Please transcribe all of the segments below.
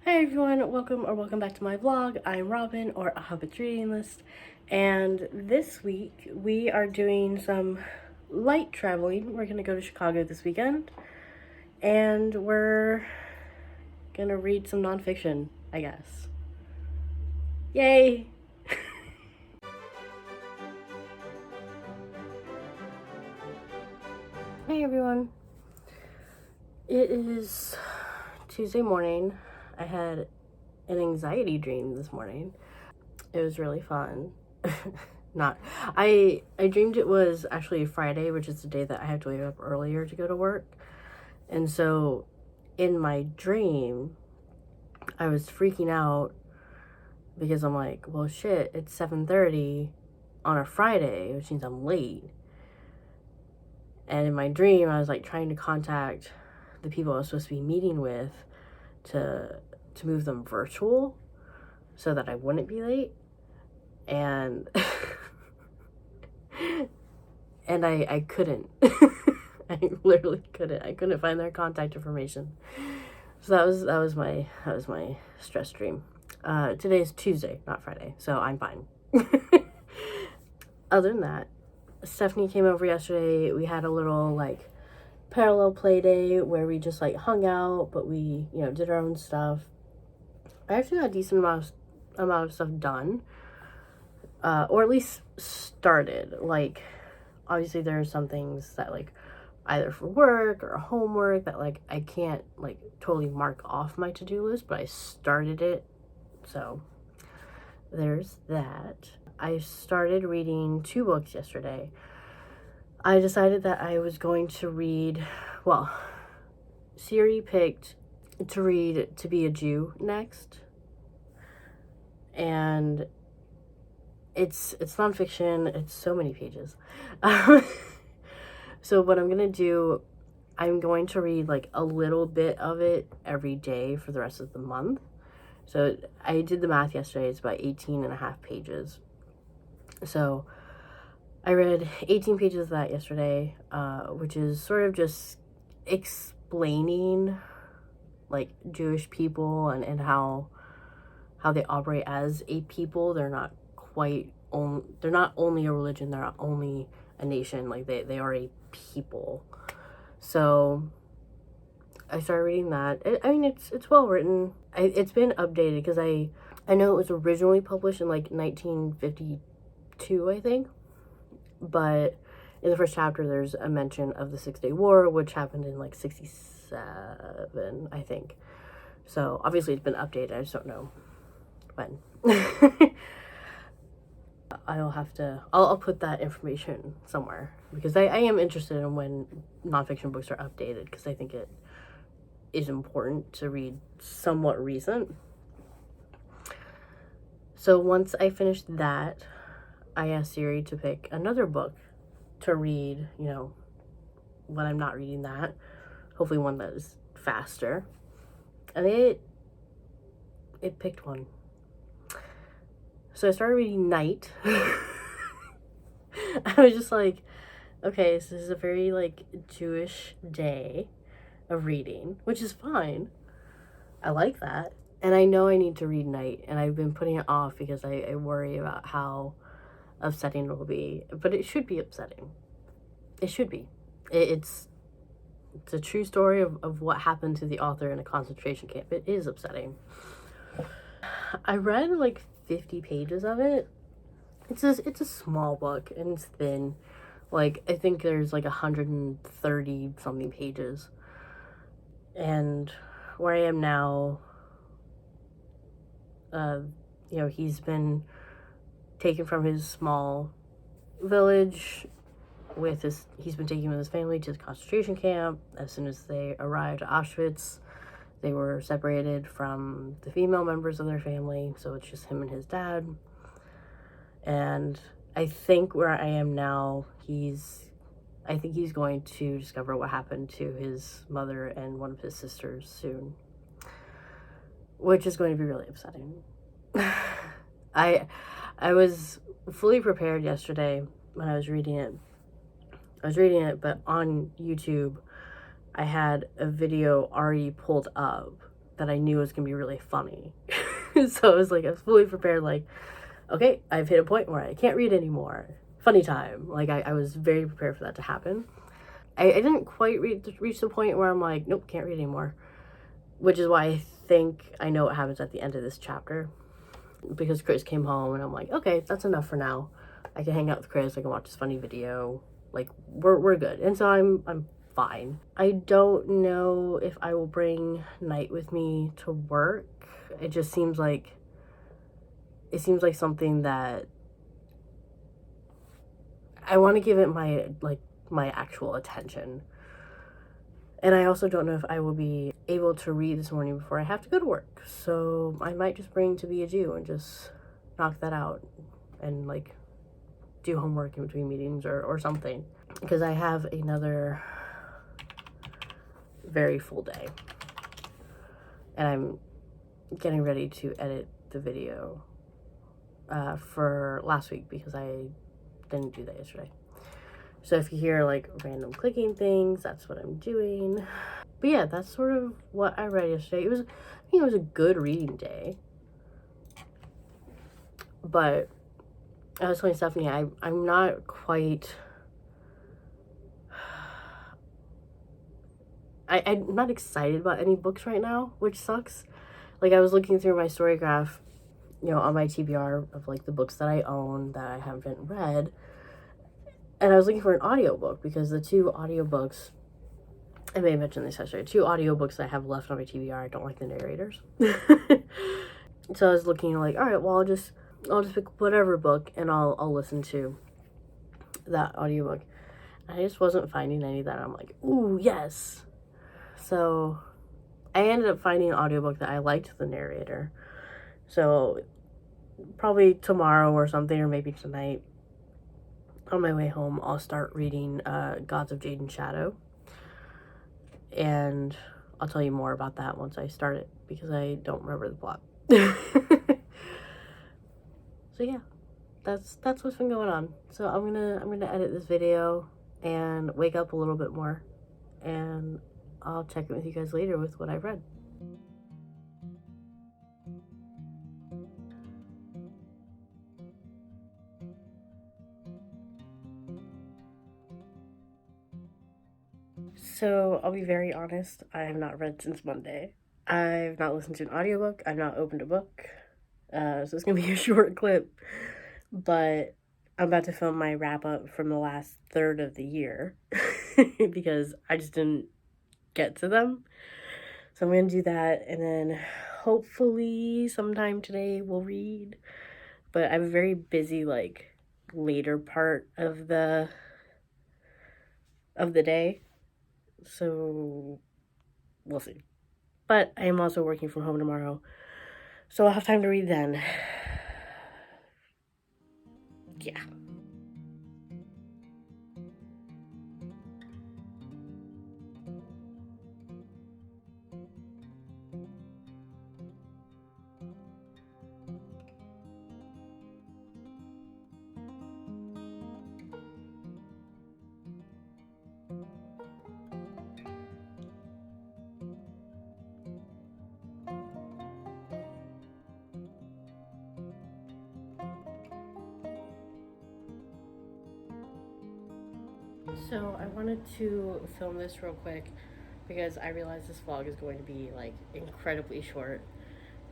Hey everyone, welcome back to my vlog. I'm Robin, or A Hobbit's Reading List, and this week we are doing some light traveling. We're gonna go to Chicago this weekend, and we're gonna read some nonfiction, I guess. Yay! Hey everyone. It is Tuesday morning. I had an anxiety dream this morning. It was really fun. I dreamed it was actually Friday, which is the day that I have to wake up earlier to go to work. And so in my dream, I was freaking out because I'm like, well shit, it's 7:30 on a Friday, which means I'm late. And in my dream, I was like trying to contact the people I was supposed to be meeting with to move them virtual so that I wouldn't be late. And and I couldn't. I literally couldn't. I couldn't find their contact information. So that was my stress dream. Today is Tuesday, not Friday, so I'm fine. Other than that, Stephanie came over yesterday. We had a little like parallel play day where we just like hung out, but we, did our own stuff. I actually got a decent amount of stuff done. Or at least started. Like, obviously there are some things that like either for work or homework that like I can't like totally mark off my to-do list, but I started it. So there's that. I started reading 2 books yesterday. I decided that I was going to read, well, Siri picked to read To Be a Jew next. And it's nonfiction. It's so many pages. So what I'm gonna do, I'm going to read like a little bit of it every day for the rest of the month. So I did the math yesterday. It's about 18 and a half pages. So I read 18 pages of that yesterday, which is sort of just explaining like Jewish people and how they operate as a people. They're not they're not only a religion, they're not only a nation, like they are a people. So I started reading that. It's well written. It's been updated because I know it was originally published in like 1952, I think, but in the first chapter there's a mention of the 6-Day War, which happened in like 67, I think. So obviously it's been updated. I just don't know when. I'll put that information somewhere because I am interested in when nonfiction books are updated, because I think it is important to read somewhat recent. So once I finished that, I asked Siri to pick another book to read, when I'm not reading that. Hopefully one that is faster. And it picked one. So I started reading Night. I was just like, okay, so this is a very like Jewish day of reading, which is fine. I like that. And I know I need to read Night, and I've been putting it off because I worry about how upsetting it will be. But it should be upsetting. It should be. It's a true story of what happened to the author in a concentration camp. It is upsetting. I read like 50 pages of it. It's a small book and it's thin. Like, I think there's like 130 something pages. And where I am now, he's been taken from his small village he's been taken with his family to the concentration camp. As soon as they arrived at Auschwitz, they were separated from the female members of their family, so it's just him and his dad. And I think where I am now, I think he's going to discover what happened to his mother and one of his sisters soon, which is going to be really upsetting. I was fully prepared yesterday when I was reading it. But on YouTube, I had a video already pulled up that I knew it was going to be really funny. So I was fully prepared, okay, I've hit a point where I can't read anymore. Funny time. I was very prepared for that to happen. I didn't quite reach the point where I'm like, nope, can't read anymore. Which is why I think I know what happens at the end of this chapter. Because Chris came home and I'm like, okay, that's enough for now. I can hang out with Chris, I can watch this funny video. We're good. And so I'm fine. I don't know if I will bring Night with me to work. It just seems like something that I want to give it my actual attention. And I also don't know if I will be able to read this morning before I have to go to work. So I might just bring To Be a Jew and just knock that out and do homework in between meetings or something. Because I have another very full day. And I'm getting ready to edit the video for last week because I didn't do that yesterday. So if you hear random clicking things, that's what I'm doing. But yeah, that's sort of what I read yesterday. I think it was a good reading day. But I was telling Stephanie, I'm not quite... I'm not excited about any books right now, which sucks. I was looking through my story graph, on my TBR of the books that I own that I haven't read. And I was looking for an audiobook because the two audiobooks, I may have mentioned this yesterday, 2 audiobooks I have left on my TBR, I don't like the narrators. So I was looking all right, well, I'll just pick whatever book and I'll listen to that audiobook. And I just wasn't finding any that I'm ooh, yes. So I ended up finding an audiobook that I liked the narrator. So probably tomorrow or something, or maybe tonight, on my way home, I'll start reading Gods of Jade and Shadow. And I'll tell you more about that once I start it, because I don't remember the plot. So yeah, that's what's been going on. So I'm gonna edit this video and wake up a little bit more, and I'll check in with you guys later with what I've read. So I'll be very honest, I have not read since Monday. I've not listened to an audiobook, I've not opened a book, so it's gonna be a short clip, but I'm about to film my wrap up from the last third of the year because I just didn't get to them. So I'm gonna do that, and then hopefully sometime today we'll read. But I have a very busy later part of the day, so we'll see. But I am also working from home tomorrow, so I'll have time to read then. Yeah. So I wanted to film this real quick because I realized this vlog is going to be incredibly short.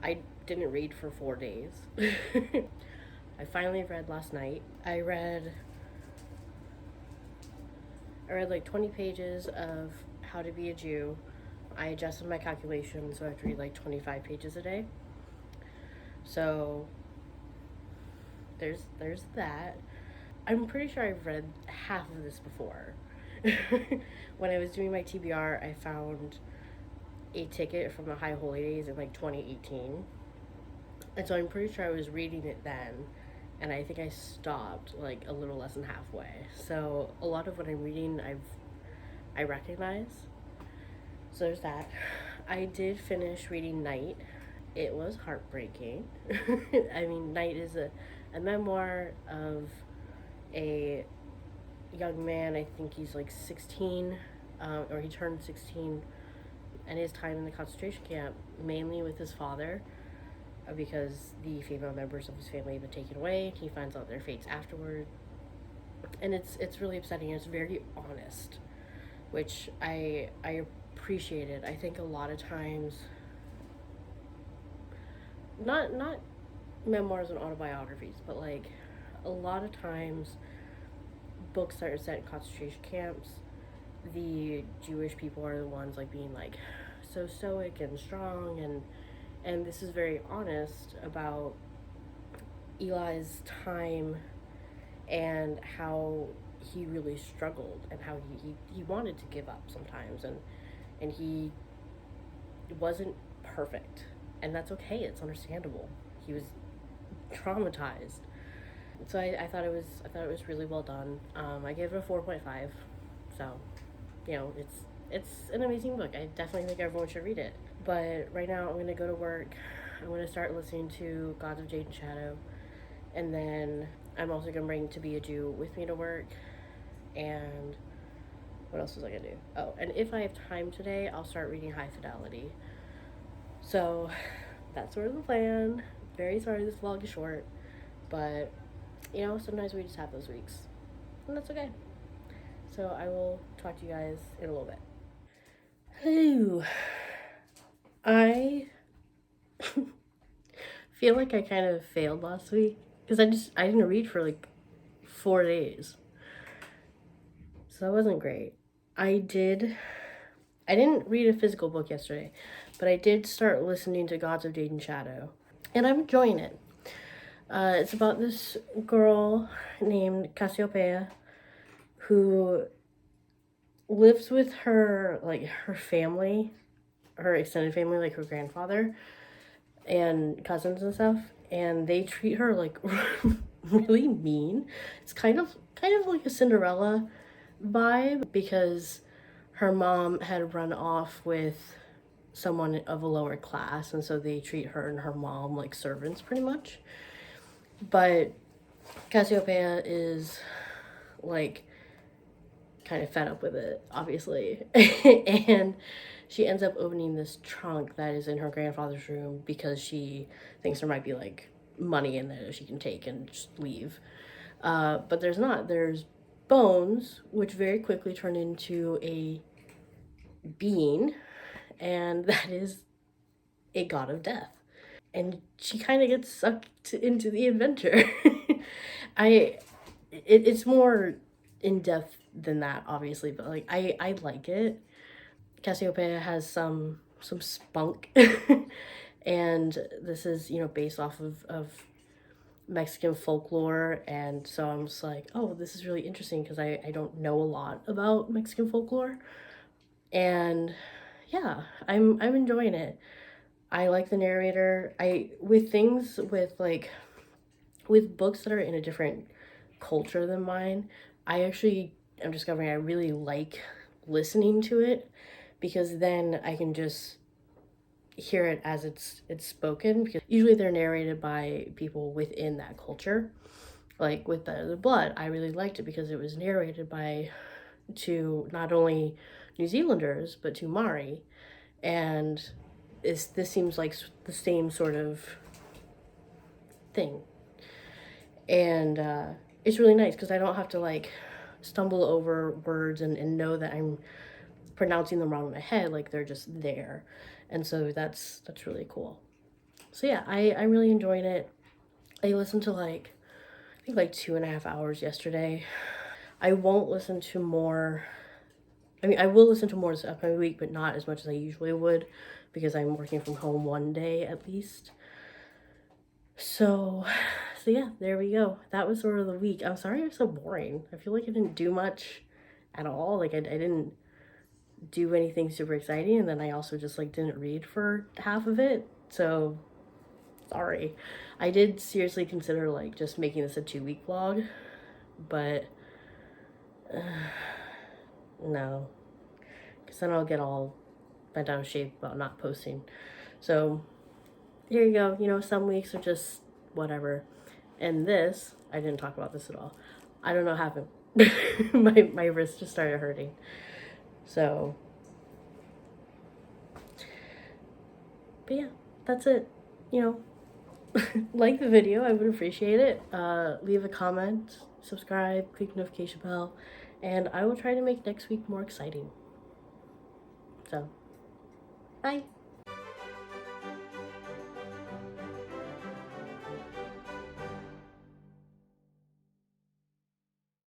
I didn't read for 4 days. I finally read last night. I read 20 pages of How to Be a Jew. I adjusted my calculations, so I have to read 25 pages a day. So there's that. I'm pretty sure I've read half of this before. When I was doing my TBR, I found a ticket from the High Holy Days in 2018. And so I'm pretty sure I was reading it then, and I think I stopped a little less than halfway. So a lot of what I'm reading I recognize. So there's that. I did finish reading Night. It was heartbreaking. I mean, Night is a memoir of a young man. I think he's 16, or he turned 16, and his time in the concentration camp, mainly with his father, because the female members of his family have been taken away. He finds out their fates afterward, and it's really upsetting. It's very honest, which I appreciated. I think a lot of times, not memoirs and autobiographies, but like a lot of times, books that are set in concentration camps, the Jewish people are the ones like being like so stoic and strong, and this is very honest about Eli's time and how he really struggled and how he wanted to give up sometimes, and he wasn't perfect, and that's okay. It's understandable. He was traumatized. So I thought it was really well done. I gave it a 4.5. So, it's an amazing book. I definitely think everyone should read it. But right now I'm gonna go to work. I'm gonna start listening to Gods of Jade and Shadow, and then I'm also gonna bring To Be a Jew with me to work. And what else was I gonna do? Oh, and if I have time today, I'll start reading High Fidelity. So that's sort of the plan. Very sorry this vlog is short, but sometimes we just have those weeks, and that's okay. So I will talk to you guys in a little bit. Hello. I feel like I kind of failed last week because I didn't read for like 4 days, so that wasn't great. I didn't read a physical book yesterday, but I did start listening to Gods of Jade and Shadow, and I'm enjoying it. It's about this girl named Cassiopeia who lives with her family, her extended family, like her grandfather and cousins and stuff, and they treat her like really mean. It's kind of like a Cinderella vibe, because her mom had run off with someone of a lower class, and so they treat her and her mom like servants pretty much. But Cassiopeia is like kind of fed up with it, obviously. And she ends up opening this trunk that is in her grandfather's room because she thinks there might be like money in there that she can take and just leave. But there's not. There's bones, which very quickly turn into a being, and that is a god of death. And she kind of gets sucked into the adventure. It's more in depth than that, obviously, but like I like it. Cassiopeia has some spunk, and this is based off of Mexican folklore, and so I'm just like, oh, this is really interesting because I don't know a lot about Mexican folklore, and yeah, I'm enjoying it. I like the narrator. With books that are in a different culture than mine, I actually am discovering I really like listening to it, because then I can just hear it as it's spoken, because usually they're narrated by people within that culture. Like with the Blood, I really liked it because it was narrated by two not only New Zealanders but two Maori, and this seems like the same sort of thing. And it's really nice because I don't have to like stumble over words and know that I'm pronouncing them wrong in my head. Like, they're just there. And so that's really cool. So yeah, I'm really enjoying it. I listened to I think 2.5 hours yesterday. I won't listen to more. I mean, I will listen to more this upcoming week, but not as much as I usually would, because I'm working from home one day at least. So yeah, there we go. That was sort of the week. I'm sorry I'm so boring. I feel like I didn't do much at all. Like, I didn't do anything super exciting, and then I also just didn't read for half of it. So sorry. I did seriously consider just making this a 2-week vlog, but no, because then I'll get all bent out of shape about not posting. So here you go. Some weeks are just whatever. And this, I didn't talk about this at all. I don't know what happened. my wrist just started hurting. So But yeah, that's it. You know, like the video, I would appreciate it. Leave a comment, subscribe, click notification bell, and I will try to make next week more exciting. So, bye.